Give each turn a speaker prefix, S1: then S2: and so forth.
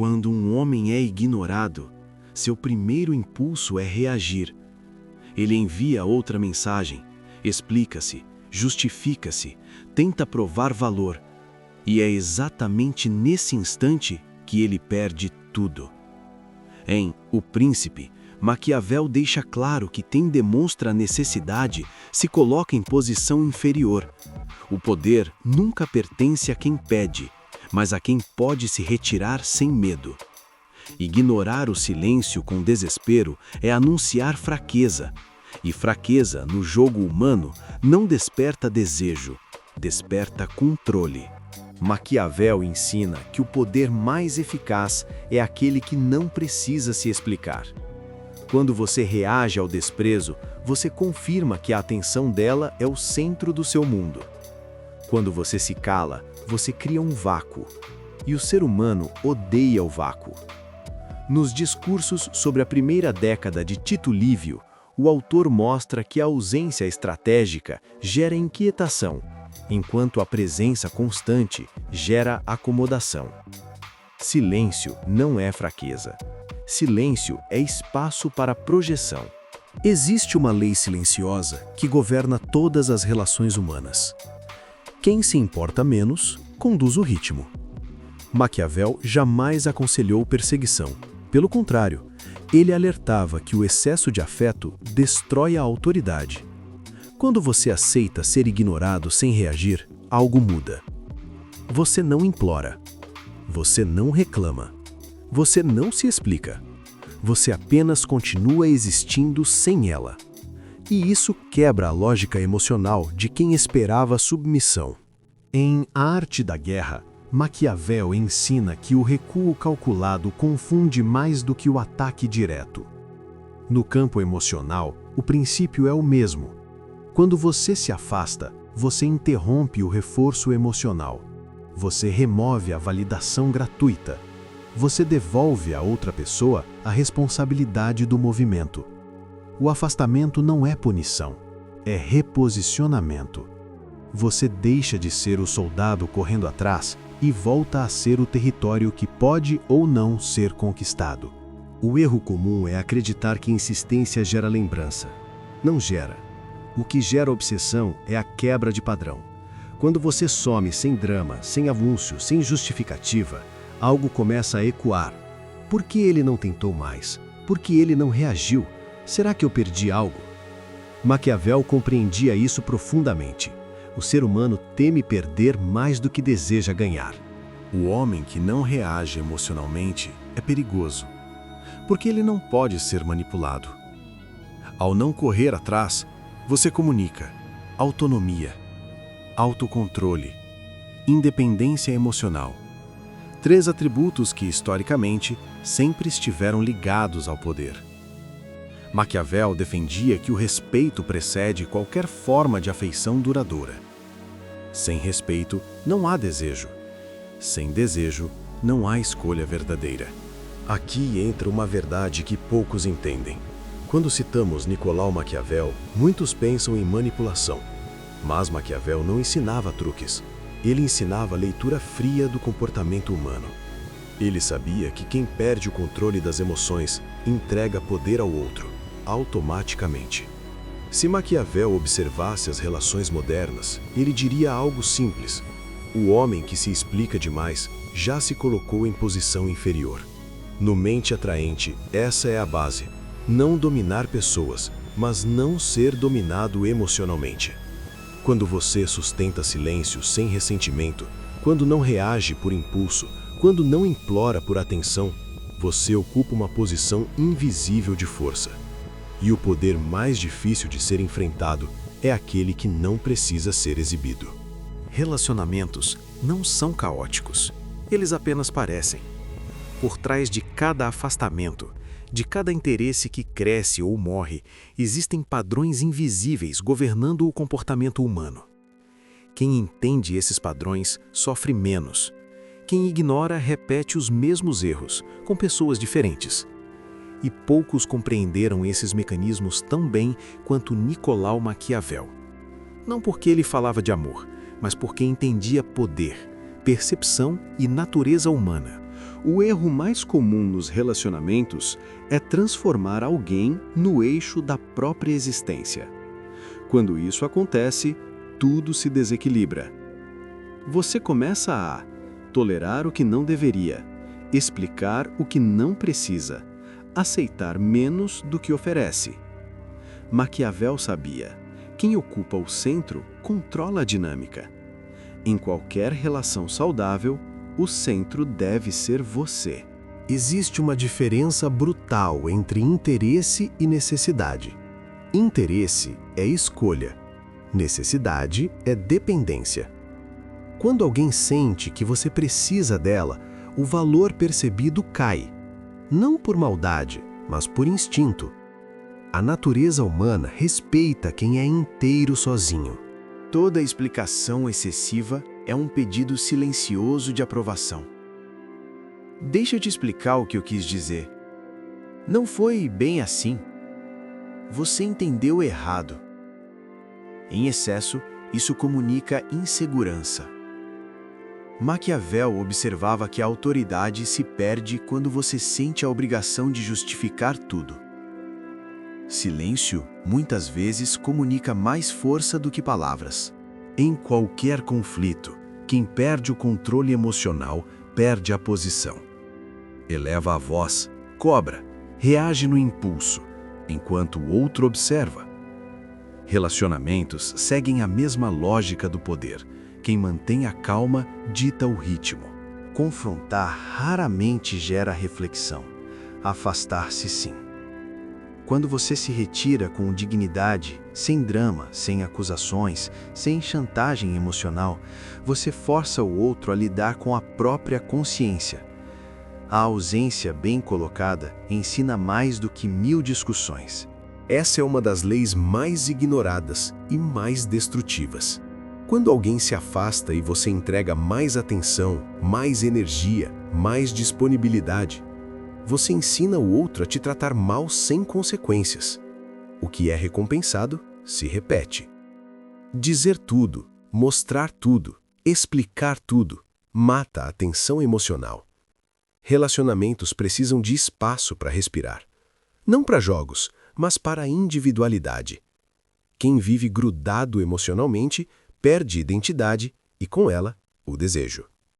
S1: Quando um homem é ignorado, seu primeiro impulso é reagir. Ele envia outra mensagem, explica-se, justifica-se, tenta provar valor. E é exatamente nesse instante que ele perde tudo. Em O Príncipe, Maquiavel deixa claro que quem demonstra a necessidade se coloca em posição inferior. O poder nunca pertence a quem pede, mas a quem pode se retirar sem medo. Ignorar o silêncio com desespero é anunciar fraqueza. E fraqueza, no jogo humano, não desperta desejo, desperta controle. Maquiavel ensina que o poder mais eficaz é aquele que não precisa se explicar. Quando você reage ao desprezo, você confirma que a atenção dela é o centro do seu mundo. Quando você se cala, você cria um vácuo. E o ser humano odeia o vácuo. Nos discursos sobre a primeira década de Tito Livio, o autor mostra que a ausência estratégica gera inquietação, enquanto a presença constante gera acomodação. Silêncio não é fraqueza. Silêncio é espaço para projeção. Existe uma lei silenciosa que governa todas as relações humanas. Quem se importa menos, conduz o ritmo. Maquiavel jamais aconselhou perseguição. Pelo contrário, ele alertava que o excesso de afeto destrói a autoridade. Quando você aceita ser ignorado sem reagir, algo muda. Você não implora. Você não reclama. Você não se explica. Você apenas continua existindo sem ela. E isso quebra a lógica emocional de quem esperava submissão. Em A Arte da Guerra, Maquiavel ensina que o recuo calculado confunde mais do que o ataque direto. No campo emocional, o princípio é o mesmo. Quando você se afasta, você interrompe o reforço emocional. Você remove a validação gratuita. Você devolve à outra pessoa a responsabilidade do movimento. O afastamento não é punição, é reposicionamento. Você deixa de ser o soldado correndo atrás e volta a ser o território que pode ou não ser conquistado. O erro comum é acreditar que insistência gera lembrança. Não gera. O que gera obsessão é a quebra de padrão. Quando você some sem drama, sem anúncio, sem justificativa, algo começa a ecoar. Por que ele não tentou mais? Por que ele não reagiu? Será que eu perdi algo? Maquiavel compreendia isso profundamente. O ser humano teme perder mais do que deseja ganhar. O homem que não reage emocionalmente é perigoso, porque ele não pode ser manipulado. Ao não correr atrás, você comunica autonomia, autocontrole, independência emocional. 3 atributos que, historicamente, sempre estiveram ligados ao poder. Maquiavel defendia que o respeito precede qualquer forma de afeição duradoura. Sem respeito, não há desejo. Sem desejo, não há escolha verdadeira. Aqui entra uma verdade que poucos entendem. Quando citamos Nicolau Maquiavel, muitos pensam em manipulação. Mas Maquiavel não ensinava truques. Ele ensinava a leitura fria do comportamento humano. Ele sabia que quem perde o controle das emoções entrega poder ao outro, automaticamente. Se Maquiavel observasse as relações modernas, ele diria algo simples. O homem que se explica demais já se colocou em posição inferior. No Mente Atraente, essa é a base. Não dominar pessoas, mas não ser dominado emocionalmente. Quando você sustenta silêncio sem ressentimento, quando não reage por impulso, quando não implora por atenção, você ocupa uma posição invisível de força. E o poder mais difícil de ser enfrentado é aquele que não precisa ser exibido. Relacionamentos não são caóticos, eles apenas parecem. Por trás de cada afastamento, de cada interesse que cresce ou morre, existem padrões invisíveis governando o comportamento humano. Quem entende esses padrões sofre menos. Quem ignora repete os mesmos erros, com pessoas diferentes. E poucos compreenderam esses mecanismos tão bem quanto Nicolau Maquiavel. Não porque ele falava de amor, mas porque entendia poder, percepção e natureza humana. O erro mais comum nos relacionamentos é transformar alguém no eixo da própria existência. Quando isso acontece, tudo se desequilibra. Você começa a tolerar o que não deveria, explicar o que não precisa, aceitar menos do que oferece. Maquiavel sabia: quem ocupa o centro controla a dinâmica. Em qualquer relação saudável, o centro deve ser você.
S2: Existe uma diferença brutal entre interesse e necessidade. Interesse é escolha, necessidade é dependência. Quando alguém sente que você precisa dela, o valor percebido cai. Não por maldade, mas por instinto. A natureza humana respeita quem é inteiro sozinho.
S1: Toda explicação excessiva é um pedido silencioso de aprovação. Deixa eu te explicar o que eu quis dizer. Não foi bem assim. Você entendeu errado. Em excesso, isso comunica insegurança. Maquiavel observava que a autoridade se perde quando você sente a obrigação de justificar tudo. Silêncio, muitas vezes, comunica mais força do que palavras. Em qualquer conflito, quem perde o controle emocional perde a posição. Eleva a voz, cobra, reage no impulso, enquanto o outro observa. Relacionamentos seguem a mesma lógica do poder. Quem mantém a calma dita o ritmo. Confrontar raramente gera reflexão. Afastar-se, sim. Quando você se retira com dignidade, sem drama, sem acusações, sem chantagem emocional, você força o outro a lidar com a própria consciência. A ausência bem colocada ensina mais do que 1000 discussões.
S2: Essa é uma das leis mais ignoradas e mais destrutivas. Quando alguém se afasta e você entrega mais atenção, mais energia, mais disponibilidade, você ensina o outro a te tratar mal sem consequências. O que é recompensado se repete. Dizer tudo, mostrar tudo, explicar tudo, mata a tensão emocional. Relacionamentos precisam de espaço para respirar. Não para jogos, mas para a individualidade. Quem vive grudado emocionalmente perde identidade e, com ela, o desejo.